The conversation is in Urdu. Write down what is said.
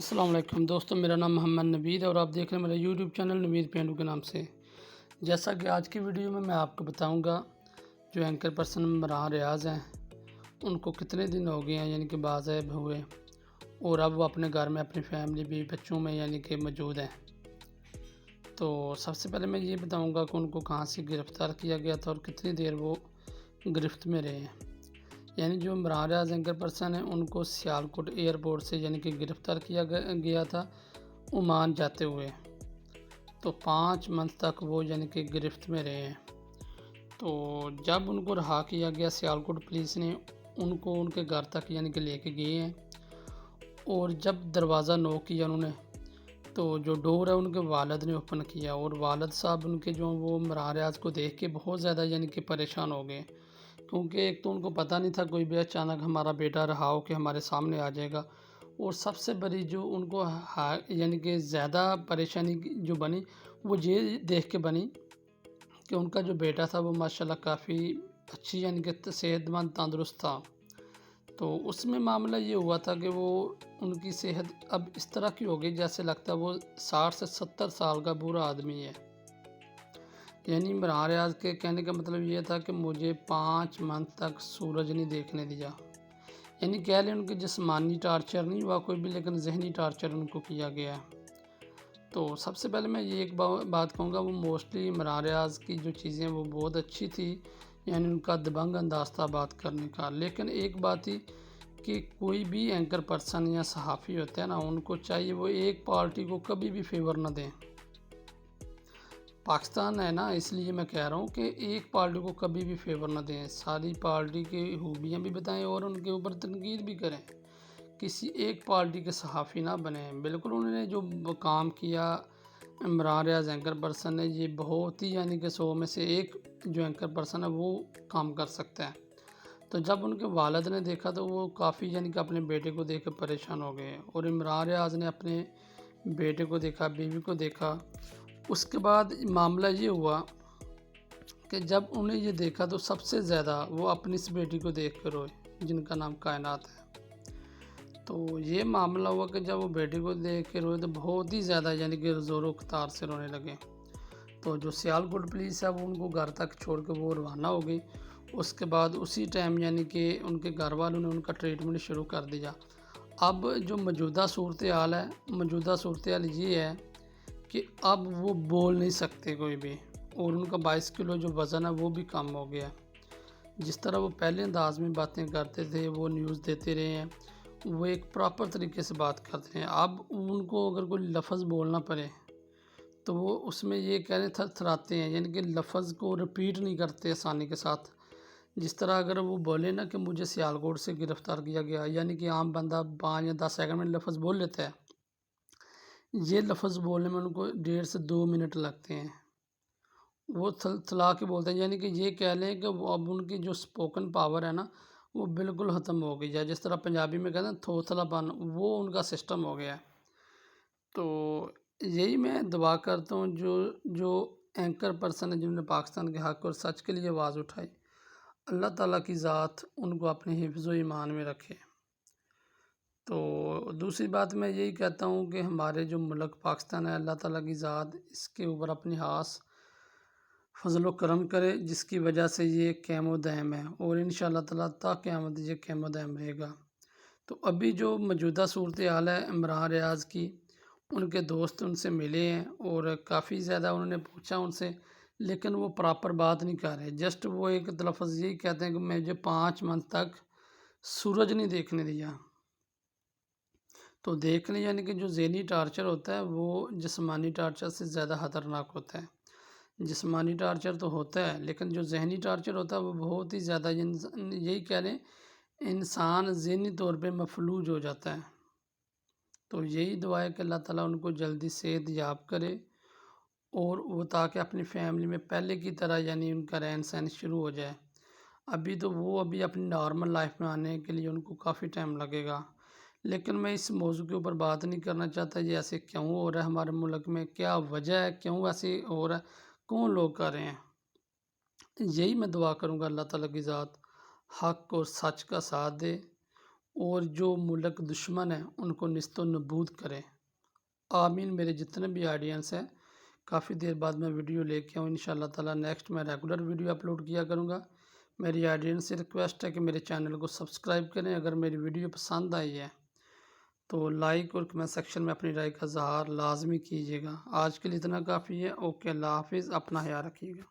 السلام علیکم دوستوں، میرا نام محمد نوید اور آپ دیکھ رہے ہیں میرا یوٹیوب چینل نوید پینڈو کے نام سے۔ جیسا کہ آج کی ویڈیو میں آپ کو بتاؤں گا جو اینکر پرسن عمران ریاض ہیں ان کو کتنے دن ہو گئے ہیں یعنی کہ باغائب ہوئے، اور اب وہ اپنے گھر میں اپنی فیملی بھی بچوں میں یعنی کہ موجود ہیں۔ تو سب سے پہلے میں یہ بتاؤں گا کہ ان کو کہاں سے گرفتار کیا گیا تھا اور کتنی دیر وہ گرفت میں رہے ہیں۔ یعنی جو عمران ریاض اینکر پرسن ہیں ان کو سیالکوٹ ایئرپورٹ سے یعنی کہ گرفتار کیا گیا تھا عمان جاتے ہوئے۔ تو 5 منتھ تک وہ یعنی کہ گرفت میں رہے ہیں۔ تو جب ان کو رہا کیا گیا سیالکوٹ پولیس نے ان کو ان کے گھر تک یعنی کہ لے کے گئے ہیں، اور جب دروازہ نوک کیا انہوں نے تو جو ڈور ہے ان کے والد نے اوپن کیا، اور والد صاحب ان کے جو وہ عمران ریاض کو دیکھ کے بہت زیادہ یعنی کہ پریشان ہو گئے، کیونکہ ایک تو ان کو پتہ نہیں تھا کوئی بھی اچانک ہمارا بیٹا رہا ہو کہ ہمارے سامنے آ جائے گا، اور سب سے بڑی جو ان کو یعنی کہ زیادہ پریشانی جو بنی وہ یہ دیکھ کے بنی کہ ان کا جو بیٹا تھا وہ ماشاءاللہ کافی اچھی یعنی کہ صحت مند تندرست تھا۔ تو اس میں معاملہ یہ ہوا تھا کہ وہ ان کی صحت اب اس طرح کی ہو گئی جیسے لگتا وہ 60 سے 70 سال کا بوڑھا آدمی ہے۔ یعنی عمران ریاض کے کہنے کا مطلب یہ تھا کہ مجھے 5 منتھ تک سورج نہیں دیکھنے دیا۔ یعنی کہہ لیں ان کی جسمانی ٹارچر نہیں ہوا کوئی بھی، لیکن ذہنی ٹارچر ان کو کیا گیا ہے۔ تو سب سے پہلے میں یہ ایک بات کہوں گا، وہ موسٹلی عمران ریاض کی جو چیزیں وہ بہت اچھی تھی، یعنی ان کا دبنگ انداز تھا بات کرنے کا، لیکن ایک بات ہی کہ کوئی بھی اینکر پرسن یا صحافی ہوتا ہے نا، ان کو چاہیے وہ ایک پارٹی کو کبھی بھی فیور نہ دیں۔ پاکستان ہے نا، اس لیے میں کہہ رہا ہوں کہ ایک پارٹی کو کبھی بھی فیور نہ دیں، ساری پارٹی کی خوبیاں بھی بتائیں اور ان کے اوپر تنقید بھی کریں، کسی ایک پارٹی کے صحافی نہ بنیں۔ بالکل انہوں نے جو کام کیا عمران ریاض اینکر پرسن نے، یہ بہت ہی یعنی کہ 100 میں سے ایک جو اینکر پرسن ہے وہ کام کر سکتا ہے۔ تو جب ان کے والد نے دیکھا تو وہ کافی یعنی کہ اپنے بیٹے کو دیکھ کے پریشان ہو گئے، اور عمران ریاض نے اپنے بیٹے کو دیکھا، بیوی کو دیکھا۔ اس کے بعد معاملہ یہ ہوا کہ جب انہیں یہ دیکھا تو سب سے زیادہ وہ اپنی اس بیٹی کو دیکھ کر روئے جن کا نام کائنات ہے۔ تو یہ معاملہ ہوا کہ جب وہ بیٹی کو دیکھ کے روئے تو بہت ہی زیادہ یعنی کہ زور و قطار سے رونے لگے۔ تو جو سیالکوٹ پولیس ہے وہ ان کو گھر تک چھوڑ کے وہ روانہ ہو گئی۔ اس کے بعد اسی ٹائم یعنی کہ ان کے گھر والوں نے ان کا ٹریٹمنٹ شروع کر دیا۔ اب جو موجودہ صورتحال ہے، موجودہ صورتحال یہ ہے کہ اب وہ بول نہیں سکتے کوئی بھی، اور ان کا 22 کلو جو وزن ہے وہ بھی کم ہو گیا ہے۔ جس طرح وہ پہلے انداز میں باتیں کرتے تھے، وہ نیوز دیتے رہے ہیں، وہ ایک پراپر طریقے سے بات کرتے ہیں۔ اب ان کو اگر کوئی لفظ بولنا پڑے تو وہ اس میں یہ کہنے تھراتے ہیں، یعنی کہ لفظ کو رپیٹ نہیں کرتے آسانی کے ساتھ۔ جس طرح اگر وہ بولے نا کہ مجھے سیالکوٹ سے گرفتار کیا گیا، یعنی کہ عام بندہ 5 یا 10 سیکنڈ میں لفظ بول لیتا ہے، یہ لفظ بولنے میں ان کو 1.5 سے 2 منٹ لگتے ہیں۔ وہ تھلا کے بولتے ہیں، یعنی کہ یہ کہہ لیں کہ وہ اب ان کی جو سپوکن پاور ہے نا وہ بالکل ختم ہو گئی ہے۔ جس طرح پنجابی میں کہتے ہیں تھوتلا پن، وہ ان کا سسٹم ہو گیا ہے۔ تو یہی میں دعا کرتا ہوں جو اینکر پرسن ہے جنہوں نے پاکستان کے حق اور سچ کے لیے آواز اٹھائی، اللہ تعالیٰ کی ذات ان کو اپنے حفظ و ایمان میں رکھے۔ تو دوسری بات میں یہی کہتا ہوں کہ ہمارے جو ملک پاکستان ہے، اللہ تعالیٰ کی ذات اس کے اوپر اپنی خاص فضل و کرم کرے، جس کی وجہ سے یہ قائم و دائم ہے، اور انشاءاللہ تعالیٰ تا قیامت یہ قائم و دائم رہے گا۔ تو ابھی جو موجودہ صورتحال ہے عمران ریاض کی، ان کے دوست ان سے ملے ہیں اور کافی زیادہ انہوں نے پوچھا ان سے، لیکن وہ پراپر بات نہیں کر رہے، جسٹ وہ ایک لفظ یہی کہتے ہیں کہ مجھے 5 منتھ تک سورج نہیں دیکھنے دیا۔ تو دیکھ لیں، یعنی کہ جو ذہنی ٹارچر ہوتا ہے وہ جسمانی ٹارچر سے زیادہ خطرناک ہوتا ہے۔ جسمانی ٹارچر تو ہوتا ہے، لیکن جو ذہنی ٹارچر ہوتا ہے وہ بہت ہی زیادہ، یہی کہہ لیں انسان ذہنی طور پہ مفلوج ہو جاتا ہے۔ تو یہی دعا ہے کہ اللہ تعالیٰ ان کو جلدی صحت یاب کرے، اور وہ تاکہ اپنی فیملی میں پہلے کی طرح یعنی ان کا رہن سہن شروع ہو جائے۔ ابھی تو وہ اپنی نارمل لائف میں آنے کے لیے ان کو کافی ٹائم لگے گا، لیکن میں اس موضوع کے اوپر بات نہیں کرنا چاہتا یہ ایسے کیوں ہو رہا ہے ہمارے ملک میں، کیا وجہ ہے، کیوں ایسے ہو رہا ہے، کون لوگ کر رہے ہیں۔ یہی میں دعا کروں گا اللہ تعالیٰ کی ذات حق اور سچ کا ساتھ دے، اور جو ملک دشمن ہیں ان کو نیست و نابود کرے۔ آمین۔ میرے جتنے بھی آڈینس ہیں، کافی دیر بعد میں ویڈیو لے کے آؤں انشاءاللہ تعالیٰ۔ نیکسٹ میں ریگولر ویڈیو اپلوڈ کیا کروں گا۔ میری آڈینس سے ریکویسٹ ہے کہ میرے چینل کو سبسکرائب کریں۔ اگر میری ویڈیو پسند آئی ہے تو لائک اور کمنٹ سیکشن میں اپنی رائے کا اظہار لازمی کیجیے گا۔ آج کے لیے اتنا کافی ہے۔ اوکے، اللہ حافظ، اپنا خیال رکھیے گا۔